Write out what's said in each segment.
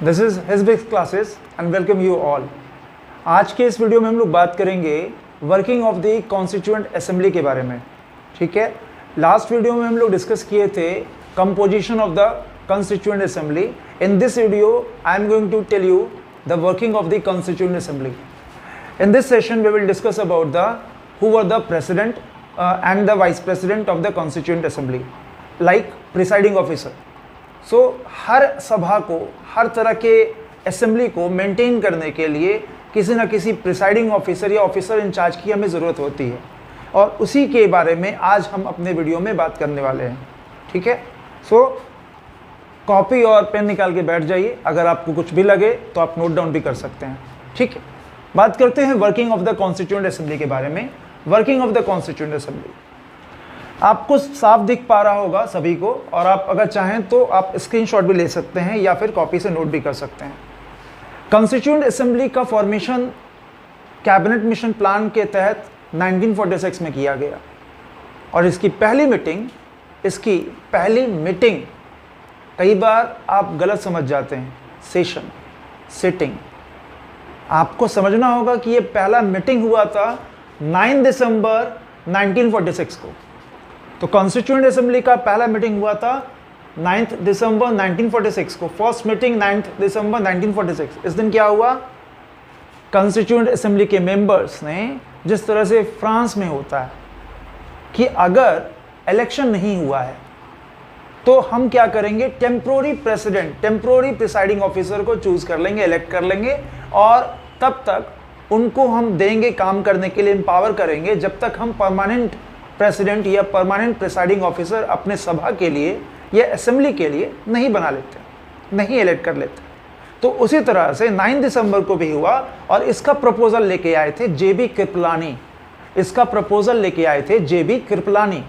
This is हिजबिक्स classes and welcome you all. आज के इस वीडियो में हम लोग बात करेंगे working of the constituent assembly के बारे में। ठीक है, लास्ट वीडियो में हम लोग डिस्कस किए थे composition of the constituent assembly. In this video I am going to tell you the working of the constituent assembly. In this session, we will discuss about who were the president and the vice president of the Constituent Assembly, like presiding officer. So हर सभा को, हर तरह के assembly को maintain करने के लिए किसी न किसी प्रिसाइडिंग ऑफिसर या ऑफिसर इंचार्ज की हमें ज़रूरत होती है, और उसी के बारे में आज हम अपने वीडियो में बात करने वाले हैं। ठीक है, सो कॉपी और पेन निकाल के बैठ जाइए। अगर आपको कुछ भी लगे तो आप नोट डाउन भी कर सकते हैं। ठीक है, बात करते हैं working of the constituent assembly के बारे में। Working of the constituent assembly आपको साफ दिख पा रहा होगा सभी को, और आप अगर चाहें तो आप स्क्रीनशॉट भी ले सकते हैं या फिर कॉपी से नोट भी कर सकते हैं। कॉन्स्टिट्यूएंट असेंबली का फॉर्मेशन कैबिनेट मिशन प्लान के तहत 1946 में किया गया, और इसकी पहली मीटिंग कई बार आप गलत समझ जाते हैं, सेशन, सिटिंग। आपको समझना होगा कि ये पहला मीटिंग हुआ था 9 दिसंबर 1946 को। तो कॉन्स्टिट्यूएंट असेंबली का पहला मीटिंग हुआ था 9 दिसंबर 1946 को। फर्स्ट मीटिंग 9 दिसंबर 1946। इस दिन क्या हुआ? कॉन्स्टिट्यूएंट असेंबली के मेंबर्स ने, जिस तरह से फ्रांस में होता है कि अगर इलेक्शन नहीं हुआ है तो हम क्या करेंगे, temporary president, temporary presiding officer को चूज कर लेंगे, इलेक्ट कर लेंगे, और तब तक उनको हम देंगे काम करने के लिए, एम्पावर करेंगे, जब तक हम परमानेंट प्रेसिडेंट या परमानेंट प्रिसाइडिंग ऑफिसर अपने सभा के लिए या असेंबली के लिए नहीं बना लेते, नहीं इलेक्ट कर लेते। तो उसी तरह से 9 दिसंबर को भी हुआ, और इसका प्रपोजल लेके आए थे जेबी कृपलानी। इसका प्रपोजल लेके आए थे जेबी कृपलानी।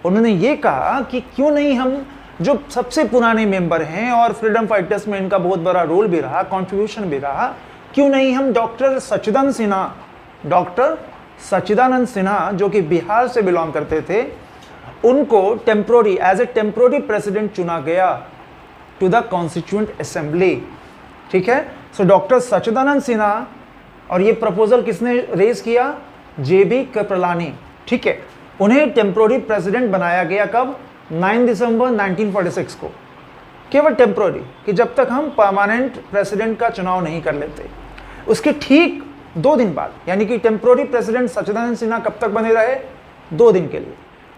उन्होंने ये कहा कि क्यों नहीं हम, जो सबसे पुराने मेंबर हैं और फ्रीडम फाइटर्स में इनका बहुत बड़ा रोल भी रहा, कंट्रीब्यूशन भी रहा, क्यों नहीं हम डॉक्टर सच्चिदानंद सिन्हा जो कि बिहार से बिलोंग करते थे, उनको temporary, as a temporary president चुना गया टू द कॉन्स्टिट्यूएंट असेंबली। ठीक है, सो डॉक्टर सच्चिदानंद सिन्हा, और ये प्रपोजल किसने रेज किया? जेबी कृपलानी। ठीक है, उन्हें टेम्प्रोरी प्रेसिडेंट बनाया गया कब? 9 दिसंबर 1946 को। केवल टेम्प्रोरी, कि जब तक हम परमानेंट प्रेसिडेंट का चुनाव नहीं कर लेते। उसके ठीक 2 दिन बाद, यानी कि टेम्प्रोरी प्रेसिडेंट सच्चिदानंद सिन्हा कब तक बने रहे? 2 दिन के लिए,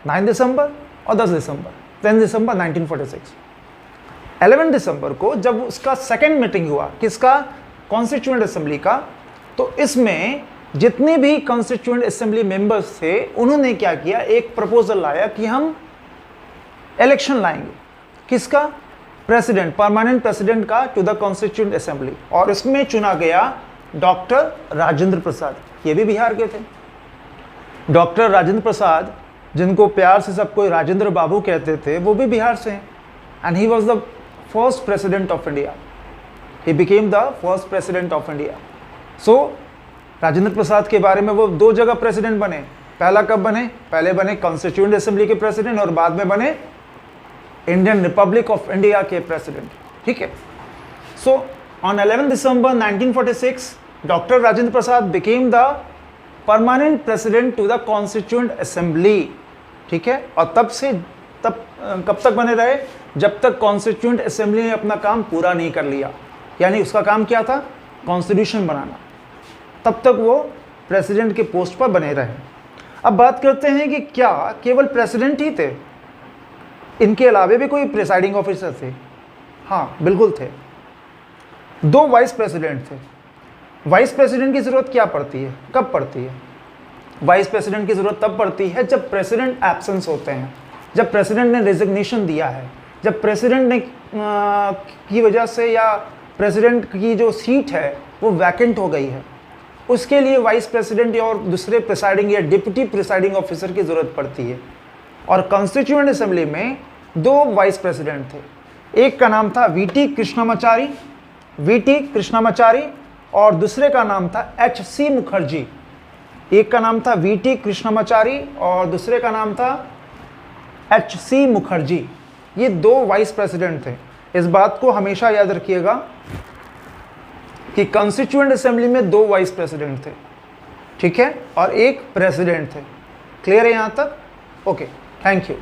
9 दिसंबर और 10 दिसंबर, 10 दिसंबर 1946। 11 दिसंबर को जब उसका सेकेंड मीटिंग हुआ, किसका? कॉन्स्टिट्यूएंट असेंबली का, तो इसमें जितने भी कॉन्स्टिट्यूएंट असेंबली मेंबर्स थे, उन्होंने क्या किया, एक प्रपोजल लाया कि हम इलेक्शन लाएंगे। किसका? प्रेसिडेंट, परमानेंट प्रेसिडेंट का, टू द कॉन्स्टिट्यूएंट असेंबली। और इसमें चुना गया डॉक्टर राजेंद्र प्रसाद। ये भी बिहार के थे। डॉक्टर राजेंद्र प्रसाद, जिनको प्यार से सब कोई राजेंद्र बाबू कहते थे, वो भी बिहार से हैं। And he was the first president of India. He became the first president of India. So Rajendra Prasad के बारे में, वो 2 जगह प्रेसिडेंट बने। पहला कब बने? पहले बने कॉन्स्टिट्यूएंट असेंबली के प्रेसिडेंट, और बाद में बने इंडियन रिपब्लिक ऑफ इंडिया के प्रेसिडेंट। ठीक है, so on 11 December 1946 doctor Rajendra Prasad became the permanent president to the constituent assembly. ठीक है, और तब कब तक बने रहे? जब तक कॉन्स्टिट्यूएंट असेंबली ने अपना काम पूरा नहीं कर लिया। यानी उसका काम क्या था? कॉन्स्टिट्यूशन बनाना। तब तक वो प्रेसिडेंट के पोस्ट पर बने रहे। अब बात करते हैं कि क्या केवल प्रेसिडेंट ही थे? इनके अलावा भी कोई प्रिसाइडिंग ऑफिसर थे? हाँ, बिल्कुल थे। 2 वाइस प्रेसिडेंट थे। वाइस प्रेसिडेंट की ज़रूरत क्या पड़ती है, कब पड़ती है? वाइस प्रेसिडेंट की ज़रूरत तब पड़ती है जब प्रेसिडेंट एब्सेंस होते हैं, जब प्रेसिडेंट ने रेजिग्नेशन दिया है, जब प्रेसिडेंट ने की वजह से, या प्रेसिडेंट की जो सीट है वो वैकेंट हो गई है, उसके लिए वाइस प्रेसिडेंट और दूसरे प्रिसाइडिंग या डिप्टी प्रिसाइडिंग ऑफिसर की ज़रूरत पड़ती है। और कॉन्स्टिट्यूएंट असेंबली में 2 वाइस प्रेसिडेंट थे। एक का नाम था वीटी कृष्णामाचारी, और दूसरे का नाम था एच.सी. मुखर्जी। एक का नाम था वीटी कृष्णामाचारी और दूसरे का नाम था एच.सी. मुखर्जी। ये 2 वाइस प्रेसिडेंट थे। इस बात को हमेशा याद रखिएगा कि कॉन्स्टिट्यूएंट असेंबली में 2 वाइस प्रेसिडेंट थे, ठीक है, और 1 प्रेसिडेंट थे। क्लियर है यहाँ तक? Okay, thank you.